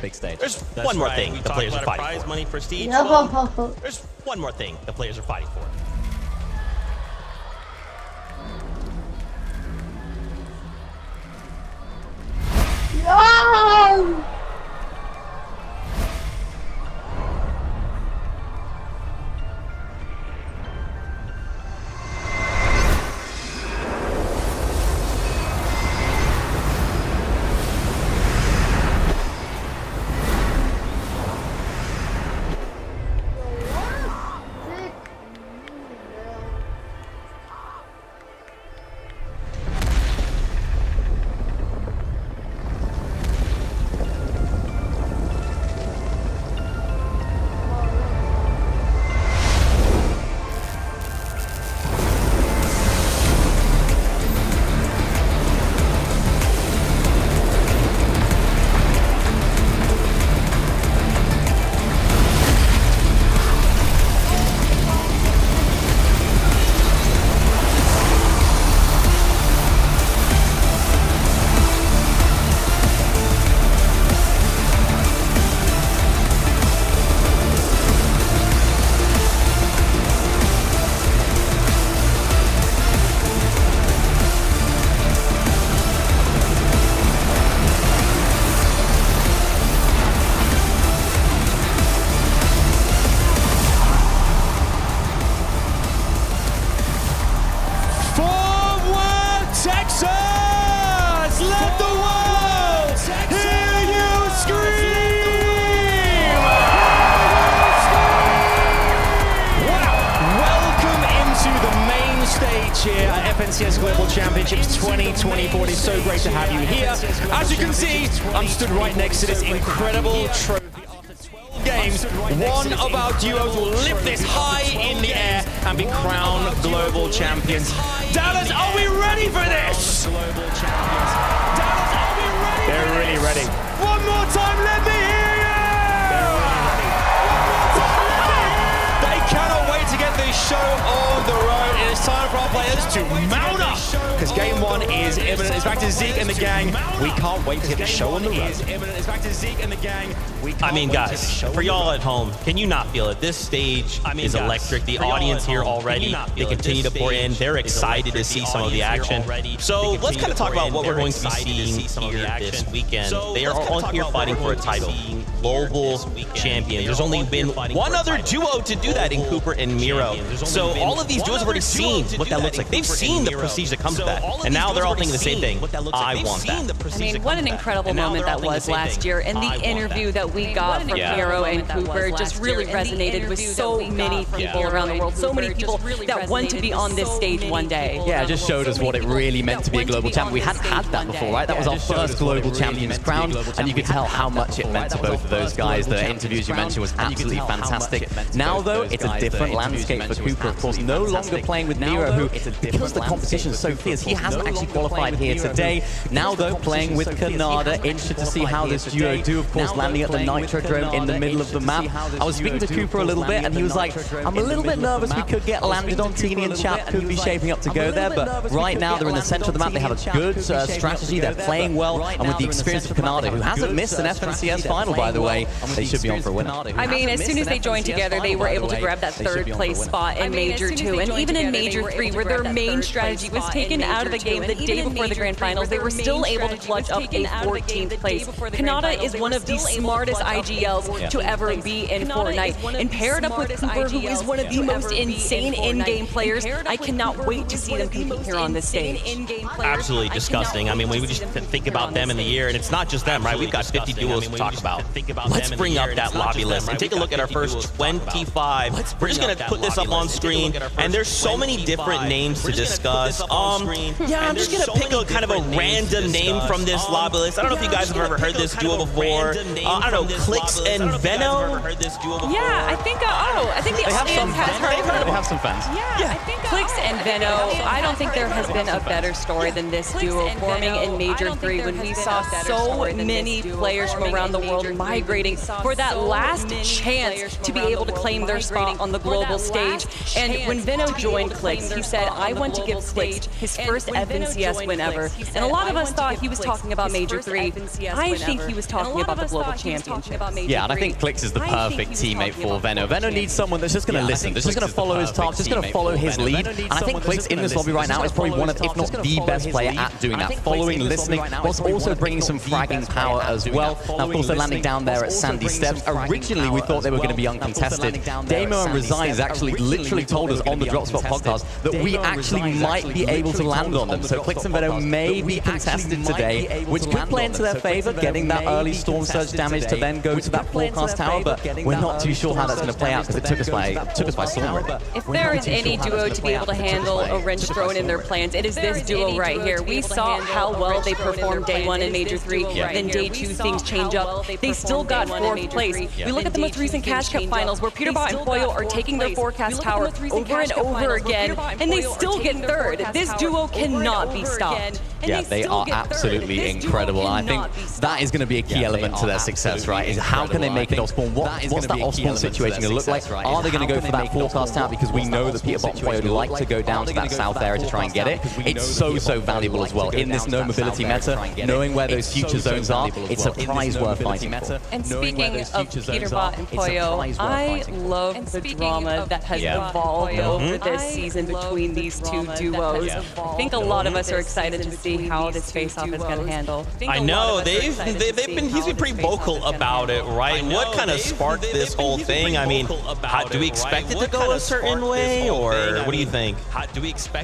Big stage. There's one more thing the players are fighting prize for. money prestige. No. There's one more thing the players are fighting for. No! Texas! Let the world hear you scream! Wow! Welcome into the main stage here at FNCS Global Championships 2024. It is so great to have you here. As you can see, I'm stood right next to this incredible trophy. Games, one of our duos will lift this high in the air and be crowned global champions. Dallas, are we ready for this? Global champions. Dallas, are we ready? They're really ready. One more time, let me hear you! They're really ready. One more time, let me hear you! They cannot wait to get this show on the road. It is time for our players to mount up, because game one is imminent. It's back to Zeke and the gang. We can't wait to get the show on the road. It's back to Zeke and the gang. I mean, guys, for y'all at home, can you not feel it? This stage is electric. The audience here already, they continue to pour in. They're excited to see some of the action. So let's kind of talk about what we're going to be seeing here this weekend. They are all here fighting for a title, global champion. There's only been one other duo to do that in Cooper and Miro. So all of these duos have already seen what that looks like. They've seen the prestige that comes with that. And now they're all thinking the same thing. I want that. I mean, what an incredible moment that was last year. And the interview that we got from Miro and Cooper just really resonated with so many people around the world. So many people that want to be on this stage one day. Yeah, it just showed us what it really meant to be a global champion. We hadn't had that before, right? That was our first global champions crown, and you could tell how much it meant to both of those guys. The interviews you mentioned was absolutely fantastic. Now, though, it's a different landscape for Cooper. Of course, no longer playing with Miro, who, because the competition is so fierce, he hasn't actually qualified here today. Now, though, playing with Canada. Interested to see how this duo do. Of course, landing at the Nitrodrome in the middle of the map. I was speaking to Cooper a little bit, and he was like, I'm a little bit nervous we could get landed on. Teeny and Chap could be shaping up to go there, but right now they're in the center of the map. They have a good strategy. They're playing well, and with the experience of Canada, who hasn't missed an FNCS final, by the way, they should be on for a win. I mean, as soon as they joined together, they were able to grab that third place spot in Major 2, and even in Major 3, where their main strategy was taken out of the game the day before the Grand Finals, they were still able to clutch up a 14th place. Canada is one of the smartest IGLs to ever be in Fortnite, and paired up with Cooper, who is one of the most insane in-game players. I cannot wait to see them compete here on this stage. Absolutely disgusting. I mean, when we just think about them in the year, and it's not just them, right? We've got 50 duos to talk about. Let's bring up that lobby list and take a look at our first 25. We're just going to put this up on screen, and there's so many different names to discuss. Yeah, I'm just going to pick a kind of a random name from this lobby list. I don't know if you guys have ever heard this duo before. I don't know, Clicks and Veno? Yeah, I think, I think the audience has heard of They have some fans. Yeah, I think Clicks and Veno, I don't think there has been a better story than this duo forming in Major 3 when we saw so many players from around the world migrating for that last chance to be able to claim their spot on the global stage. And when Veno joined Clicks, he said, I want to give Clicks his first first FNCS win ever. And a lot of us thought he was talking about Major 3. I think he was talking about the Global Championship. Yeah, and I think Clix is the perfect teammate for Veno. Veno needs someone that's just going to listen, that's just going to follow his talk, just going to follow his lead. And I think Clix in this lobby right now is probably one of, if not the best player at doing that, following, listening, whilst also bringing some fragging power as well. Now, of course, they're landing down there at Sandy Steps. Originally, we thought they were going to be uncontested. Damo and Resigns actually literally told us on the Dropspot podcast that we actually might be able to land on them. So Clix and Veno may be contested today, which could play into their favor, getting that early Storm Surge damage to then go to that forecast tower, but we're not too sure how that's going to play out because it took us by storm already. If there is any duo to be able to handle a wrench thrown in their plans, it is this duo right here. We saw how well they performed day 1 in Major 3, then day 2 things change up. They still got 4th place. We look at the most recent Cash Cup finals where Peterbot and Poyo are taking their forecast tower over and over again, and they still get 3rd. This duo cannot be stopped. Yeah, they are absolutely incredible. And I think that is going to be a key element to their success, right? Is how can they make it off-spawn? What's that off-spawn situation going to look like? Are they going to go for that forecast out? Because we know that Peterbot and Poyo like to go down to that south area to try and get it. It's so valuable as well. In this no mobility meta, knowing where those future zones are, it's a prize worth fighting for. And speaking of Peterbot and Poyo, I love the drama that has evolved over this season between these two duos. I think a lot of us are excited to see how this face-off is going to handle. I know, he's been pretty vocal about it, right? What kind of sparked this whole thing? I mean, do we expect it to go a certain way, or what do you think?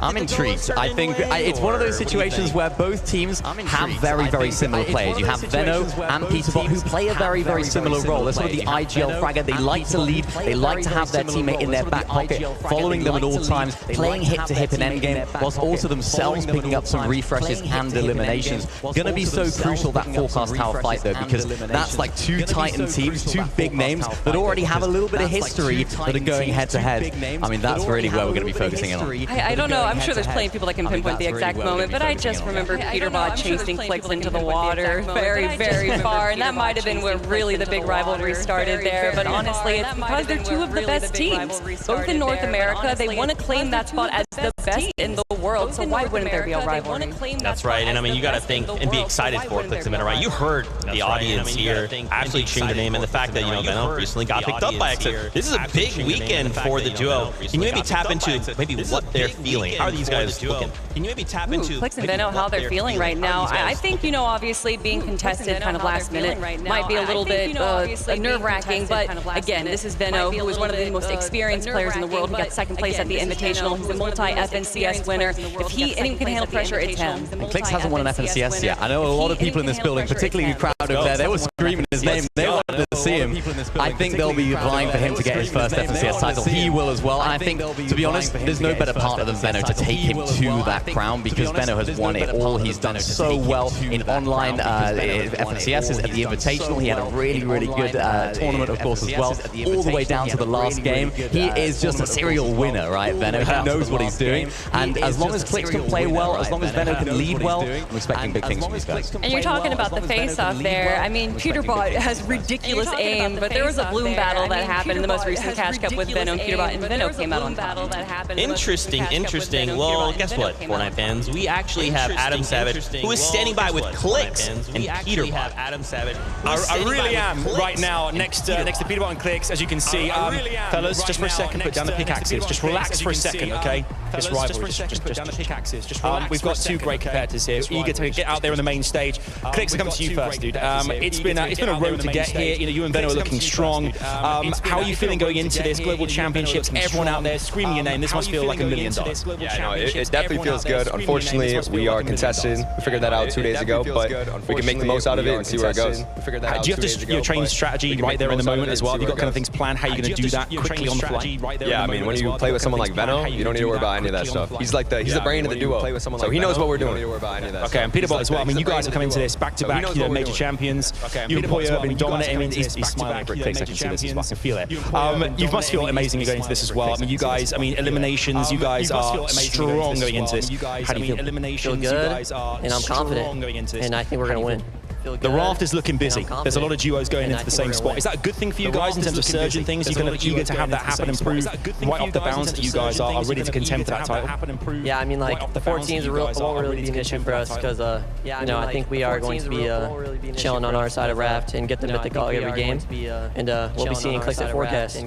I'm intrigued. I think it's one of those situations where both teams have very similar players. You have Veno and Peterbot who play a very similar role. They're sort of the IGL fragger. They like to lead. They like to have their teammate in their back pocket, following them at all times, playing hip-to-hip in endgame, whilst also themselves picking up some refreshes and eliminations. Going to be so crucial, that forecast tower fight, though, because that's like 2 Titan teams, 2 big names that already have a little bit of history that are going head-to-head. I mean, that's really where we're going to be focusing in on. I don't know. I'm sure there's plenty of people that can pinpoint the exact moment, but I just remember Peterbot chasing Clix into the water very far, and that might have been where really the big rivalry started there. But honestly, it's because they're 2 of the best teams. Both in North America, they want to claim that spot as the best in the world, so why wouldn't there be a rivalry? That's right, and I mean, you got to think and be excited for Clix and Veno, right? You heard the audience here actually cheering the name, and the fact that, you know, Veno recently got picked up by accident. This is a big weekend for the duo. Can you maybe tap into maybe what they're feeling? How are these guys looking? Can you maybe tap into Clix and Veno, how they're feeling right now? I think, you know, obviously being contested kind of last minute might be a little bit nerve-wracking, but again, this is Veno, who is one of the most experienced players in the world. He got 2nd place at the Invitational. He's a multi-FNCS winner. If anyone can handle pressure, it's him. And Clix hasn't won an FNCS yet. I know a lot of people in this building, particularly the crowd over there, they were screaming his name. They wanted to see him. I think they'll be vying for him to get his first FNCS title. He will as well. And I think, to be honest, there's no better partner than Veno to take him to that crown, because Veno has won it all. He's done so well in online FNCSs at the Invitational. He had a really good tournament, of course, as well, all the way down to the last game. He is just a serial winner, right, Veno? He knows what he's doing. And as long as Clix can play well, as long as Veno can lead well, I'm expecting big things from these guys. And you're talking about the face-off there. I mean, Peterbot has ridiculous aim, but there was a bloom battle that happened in the most recent Cash Cup with Veno and Peterbot, and Veno came out on top. Interesting. Well, guess what, Fortnite fans? We actually have Adam Savage, who is standing by with Clix and Peterbot. I really am right now next to Peterbot and Clix, as you can see. Fellas, just for a second, put down the pickaxes. Just relax for a second, okay? This rivalry, just down the pickaxes. We've got 2 great competitors here, eager to get out there on the main stage. Clix, I come to you first, dude. It's been a road to get here. You know, you and Veno are looking strong. How are you feeling going into this Global Championships? Everyone out there screaming your name. This must feel like $1 million. Yeah, no, it definitely feels good. Unfortunately, we are contested. We figured that out 2 days ago, but we can make the most out of it and see where it goes. Do you have to train strategy right there in the moment as well? Have you got kind of things planned? How are you going to do that quickly on the fly? Yeah, I mean, when you play with someone like Veno, you don't need to worry about any of that stuff. He's the brain of the duo, so he knows what we're doing. Okay, and Peterbot as well. I mean, you guys are coming into this back-to-back, you know, major champions. You and Poyo have been dominating. I mean, he's smiling over at Clix. I can see this as well. I can feel it. You must feel amazing going into this as well. I mean, you guys, eliminations, you guys are strong going into this. How do you feel? Feel good, and I'm confident, and I think we're going to win. The raft is looking busy. There's a lot of duos going into the same spot. Is that a good thing for you guys in terms of surging things? You're kind of eager to have that happen and prove right off the bounce that you guys are ready to contend for that title? Yeah, I mean, like, the 14s won't really be an issue for us because, you know, I think we are going to be chilling on our side of raft and get the mythic dog every game. And we'll be seeing Clicks at forecast.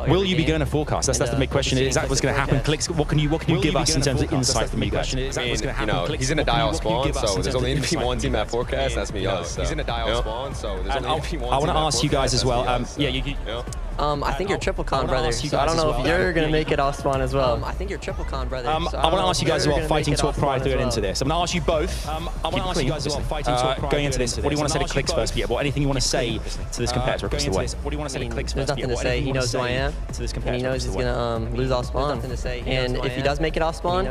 Will you be going to forecast? That's the big question. Is that what's going to happen? Clicks, what can you give us in terms of insight from you guys? I mean, you know, he's in a die-off spawn, so there's only going to be one team at forecast. That's me. He's in a die-off spawn, so there's only going to be one team. I want to ask you guys as well. I think you're triple con, brother. So I don't know if you're going to make it off spawn as well. I think you're triple con, brother. I want to ask you guys as well, fighting talk prior to going into this. I'm going to ask you both. I want to ask you guys as well, fighting talk going into this. What do you want to say to Clicks first, Peter? What anything you want to say to this competitor across the way? What do you want to say to Clicks first? There's nothing to say. He knows who I am. And he knows he's going to lose off spawn. And if he does make it off spawn,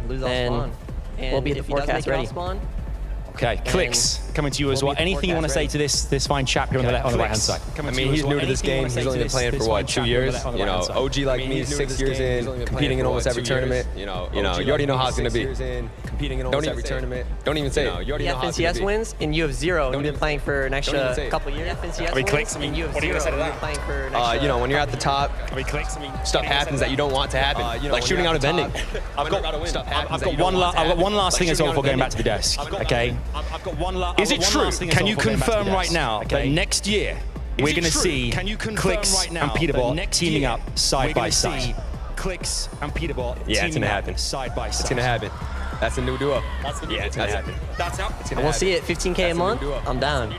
then we'll be at the forecast ready. Okay, Clicks, coming to you as well. Anything you want to say to this fine chap here on the right-hand side? I mean, he's new to this game. He's only been playing for, what, 2 years? You know, OG like me, 6 years in, competing in almost every tournament. You already know how it's going to be. Competing in almost every tournament. Don't even say it. You already know how it's going to be. wins, and you have 0. You've been playing for an extra couple years. I mean, Clicks, what do you want to say to that? You know, when you're at the top, stuff happens that you don't want to happen. Like shooting out a vending. I've got one last thing as well before going back to the desk, okay? Is it true? Can you confirm right now that next year we're going to see Clicks and Peterbot teaming up side by side? Clicks and Peterbot teaming up side by side. It's going to happen. That's a new duo. Yeah, it's going to happen. And we'll see it 15K a month. I'm down.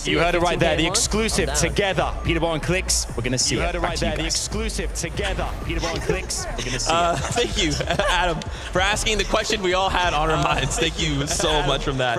You heard it right there, the exclusive together, Peterbot and Clicks. We're going to see it. You heard it right there, the exclusive together, Peterbot and Clicks. We're going to see it. Thank you, Adam, for asking the question we all had on our minds. Thank you so much from that.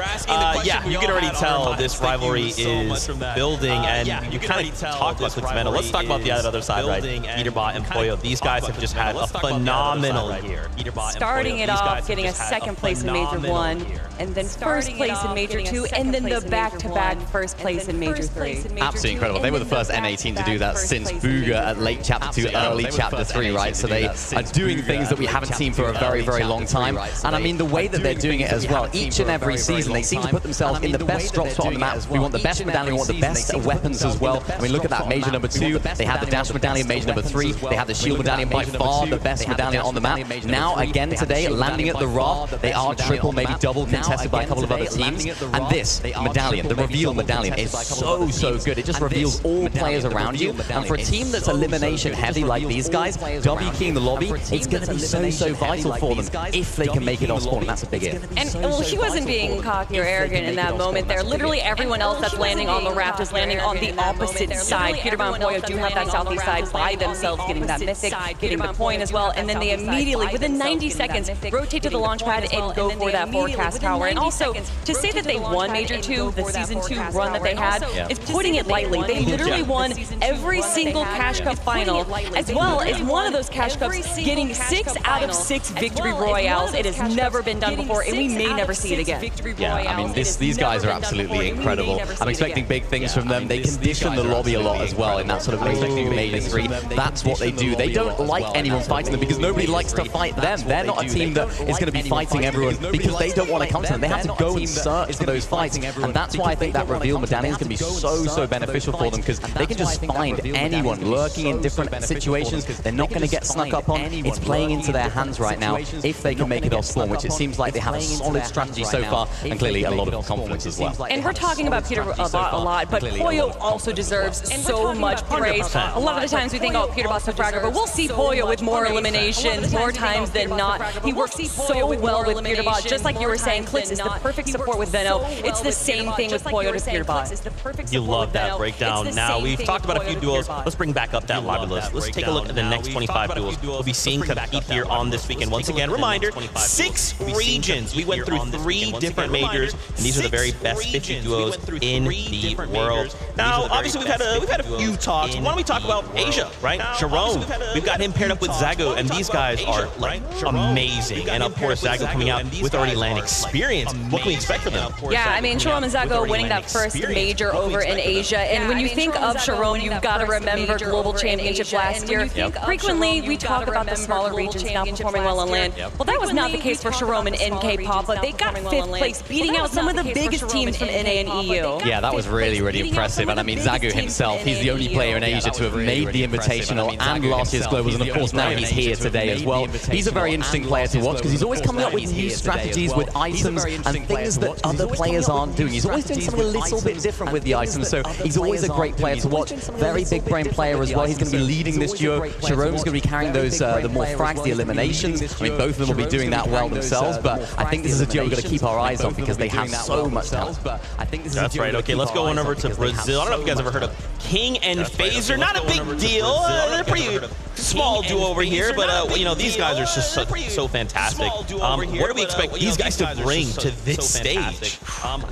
Yeah, you can already tell this rivalry is building, and you kind of talked about Clicks Vandal. Let's talk about the other side, right? Peterbot and Pollo. These guys have just had a phenomenal year. Starting it off, getting a second place in Major 1, and then first place in Major 2, and then the back-to-back first place in Major 3. Absolutely incredible. They were the first NA team to do that since bugha at late Chapter 2, early Chapter 3, right? So they are doing things that we haven't seen for a very, very long time. And I mean, the way that they're doing it as well, each and every season, they seem to put themselves in the best drop spot on the map. We want the best medallion, we want the best weapons as well. I mean, look at that, Major number 2, they had the Dash medallion, Major number 3, they had the Shield medallion, by far the best medallion on the map. Now, again today, landing at the Raft, they are triple, maybe double contested by a couple of other teams. And this medallion, the reveal medallion, is so good. It just reveals all players around you. And for a team that's elimination heavy like these guys, W keying the lobby, it's going to be so vital for them if they can make it off spawn, and that's a big if. And well, he wasn't being cocky or arrogant in that moment there. Literally everyone else that's landing on the raft is landing on the opposite side. Peterbot and Pollo do have that southeast side by themselves, getting that mythic, getting the point as well, and then they immediately, within 90 seconds, rotate to the launch pad and go for that forecast tower. And also, to say that they won Major 2, the Season 2 run that they had, is putting it lightly. They literally won every single Cash Cup final, as well as one of those Cash Cups getting 6 out of 6 victory royales. It has never been done before, and we may never see it again. Yeah, I mean, these guys are absolutely incredible. I'm expecting big things from them. They condition the lobby a lot as well in that sort of Major 3. That's what they do. They don't like anyone fighting them because nobody likes to fight them. They're not a team that is going to be fighting everyone because they don't want to come to them. They have to go and search for those fights, and that's why I think that reveal medallion is going to be so beneficial for them, because they can just find anyone lurking in different situations. They're not going to get snuck up on. It's playing into their hands right now if they can make it off spawn, which it seems like they have a solid strategy so far, and clearly a lot of confidence as well. And we're talking about Peterbot a lot, but Pollo also deserves so much praise. A lot of the times we think, oh, Peterbot's a fragger, but we'll see Pollo with more eliminations more times than not. He works so well with Peterbot, just like you were saying, Clicks is the perfect support with Venno. It's the same thing with Pollo to Peterbot. You love that breakdown. Now, we've talked about a few duos. Let's bring back up that lobby list. Let's take a look at the next 25 duos we'll be seeing compete here on this weekend. Once again, reminder, 6 regions. We went through 3 different majors, and these are the very best 50 duos in the world. Now, obviously, we've had a few talks. Why don't we talk about Asia, right? Jerome. We've got him paired up with Zago, and these guys are like amazing. And of course, Zago coming out with already LAN experience. What can we expect from them? Yeah, I mean, Jerome and Zago winning that first major over in Asia. And when you think of Jerome, you've got to remember Global Championship last year. Frequently, we talk about the smaller regions not performing well on LAN. Well, that was not the case for Sharom and NK Papa. They got 5th place, beating out some of the biggest teams from NA and EU. Yeah, that was really, really impressive. And I mean, Zagu himself, he's the only player in Asia to have made the Invitational and last year's Globals, and of course now he's here today as well. He's a very interesting player to watch because he's always coming up with new strategies with items and things that other players aren't doing. He's always doing something a little bit different with the items, so he's always a great player to watch. Very big brain player as well. He's going to be leading this duo. Sharom's going to be carrying those the more frags, the eliminations. I mean, both of them will be doing that well themselves, but I think this is a duo we're going to keep our eyes on because they have so much talent. That's right. Okay, let's go on over to Brazil. I don't know if you guys ever heard of King and Phaser. Not a big deal. They're pretty small duo over here, but you know, these guys are just so fantastic. What do we expect these guys to bring to this stage?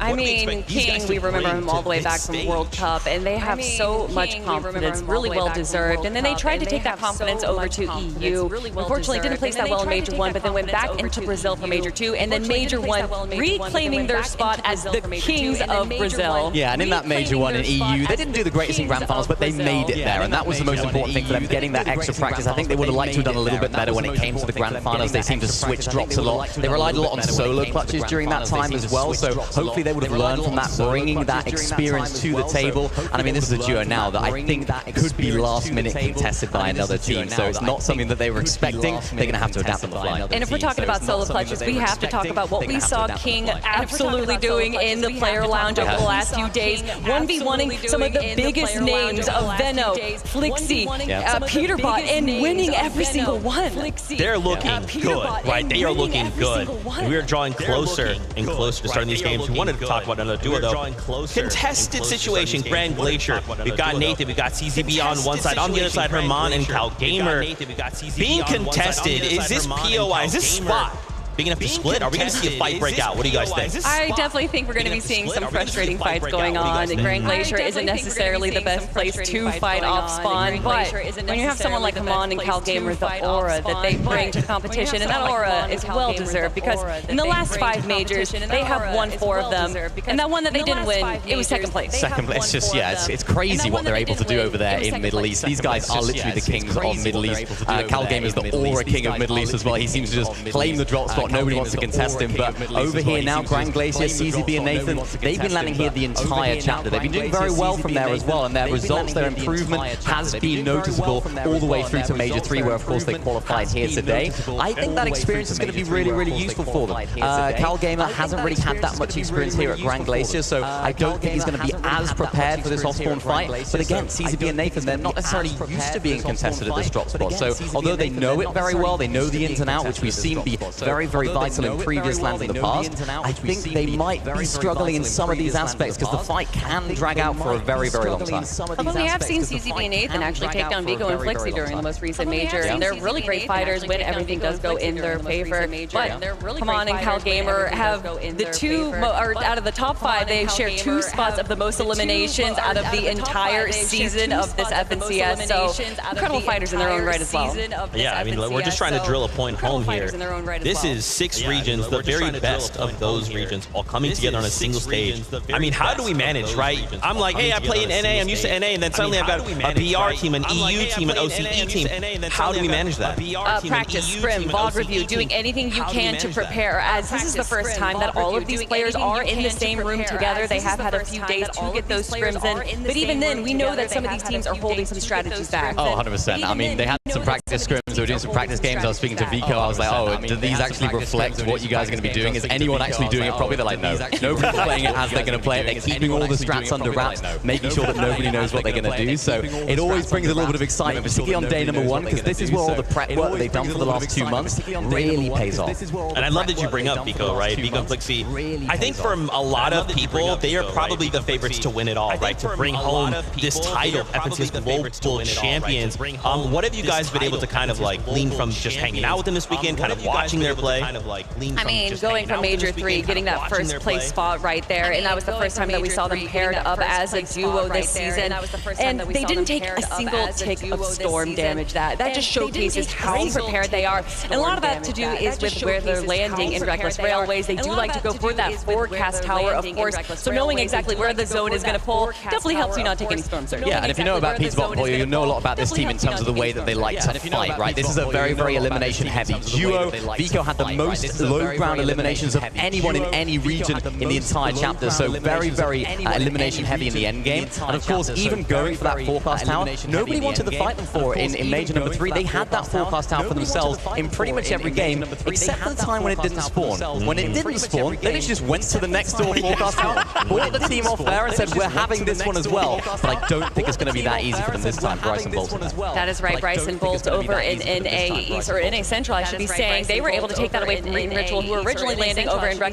I mean, King, we remember him all the way back from World Cup, and they have so much confidence, really well deserved. And then they tried to take that confidence over to EU. Unfortunately, didn't place that well in Major 1, but then went back into Brazil for Major 2, and then Major 1 reclaiming their spot as the kings of Brazil. Yeah, and in that Major 1 in EU, they didn't do the greatest in Grand Finals, but they made it there, and that was the most important thing for them, getting that extra practice. I think they would have liked to have done a little bit better when it came to the Grand Finals. They seemed to switch drops a lot. They relied a lot on solo clutches during that time as well, so hopefully they would have learned from that, bringing that experience to the table. And I mean, this is a duo now that I think could be last-minute contested by another team, so it's not something that they were expecting. They're going to have to adapt on the fly. And if we're talking about solo clutches, we have to talk about what we saw King absolutely doing in the player lounge over the last few days. 1v1ing some of the biggest names of Venno, Flixie, Peterbot, and winning every single one. They're looking good, right? They are looking good. We are drawing closer and closer to starting these games. We wanted to talk about another duo, though. Contested situation, Grand Glacier. We've got Nathan, we've got CZB on one side. On the other side, Herman and Cal Gamer. Being contested, is this POI, is this spot big enough to split? Are we going to see a fight break out? What do you guys think? I definitely think we're going to be seeing some frustrating fights going on. Grand Glacier isn't necessarily the best place to fight off spawn, but when you have someone like Herman and Cal Gamer, the aura that they bring to competition, and that aura is well-deserved because in the last 5 majors, they have won 4 of them, and that one that they didn't win, it was 2nd place. Second place, just, yeah, it's crazy what they're able to do over there in Middle East. These guys are literally the kings of Middle East. Cal Gamer is the aura king of Middle East as well. He seems to just claim the drop spot. Nobody wants to contest him, but over here now, Grand Glacier, CZB and Nathan, they've been landing here the entire chapter. They've been doing very well from there as well, and their results, their improvement has been noticeable all the way through to Major 3, where of course they qualified here today. I think that experience is going to be really, really useful for them. Cal Gamer hasn't really had that much experience here at Grand Glacier, so I don't think he's going to be as prepared for this off-spawn fight. But again, CZB and Nathan, they're not necessarily used to being contested at this drop spot, so although they know it very well, they know the ins and outs, which we've seen be very, very vital in previous lands in the past, I think they might be struggling in some of these aspects because the fight can drag out for a very, very long time. Although we have seen CZB and Nathan actually take down bugha and Flixie during the most recent major, and they're really great fighters when everything does go in their favor. But Herman and Cal Gamer have the 2, or out of the top 5, they share 2 spots of the most eliminations out of the entire season of this FNCS, so incredible fighters in their own right as well. Yeah, I mean, we're just trying to drill a point home here. This is 6 regions, the very best of those regions all coming together on a single stage. I mean, how do we manage, right? I'm like, hey, I play in NA, I'm used to NA, and then suddenly I've got a BR team, an EU team, an OCE team. How do we manage that? Practice, scrim, VOD review, doing anything you can to prepare, as this is the first time that all of these players are in the same room together. They have had a few days to get those scrims in, but even then, we know that some of these teams are holding some strategies back. Oh, 100%. I mean, they had some practice scrims, they were doing some practice games. I was speaking to Vico, I was like, oh, do these actually reflect what you guys are going to be doing? Is anyone actually doing it properly? They're like, no. Nobody's playing it as they're going to play it. They're keeping all the strats under wraps, making sure that nobody knows what they're going to do. So it always brings a little bit of excitement, particularly on day number 1, because this is where all the prep work that they've done for the last 2 months really pays off. And I love that you bring up Vico, right? Vico and Flixie. I think for a lot of people, they are probably the favorites to win it all, right? To bring home this title, FNCS Global Champions. What have you guys been able to kind of like glean from just hanging out with them this weekend, kind of watching their play? I mean, going from Major 3, getting that first place spot right there, and that was the first time that we saw them paired up as a duo this season, and they didn't take a single tick of storm damage. That just showcases how prepared they are, and a lot of that to do is with where they're landing in Reckless Railways. They do like to go for that forecast tower, of course, so knowing exactly where the zone is going to pull definitely helps you not take any storm surge. Yeah, and if you know about Peterbot, you'll know a lot about this team in terms of the way that they like to fight, right? right? This is a very, very elimination-heavy duo. Vico had the most low-ground eliminations of anyone in any region in the entire chapter, so very, very elimination-heavy in the end game. And of course, even going for that forecast tower, nobody wanted to fight them for in Major number 3. They had that forecast tower for themselves in pretty much every game, except for the time when it didn't spawn. When it didn't spawn, they literally just went to the next door forecast tower, brought the team off there and said, we're having this one as well. But I don't think it's going to be that easy for them this time, Bryson Bolt. That is right, Bryson Bolt over in NA East, or NA Central, I should be saying. They were able to take that away from Ritual, who were originally landing over in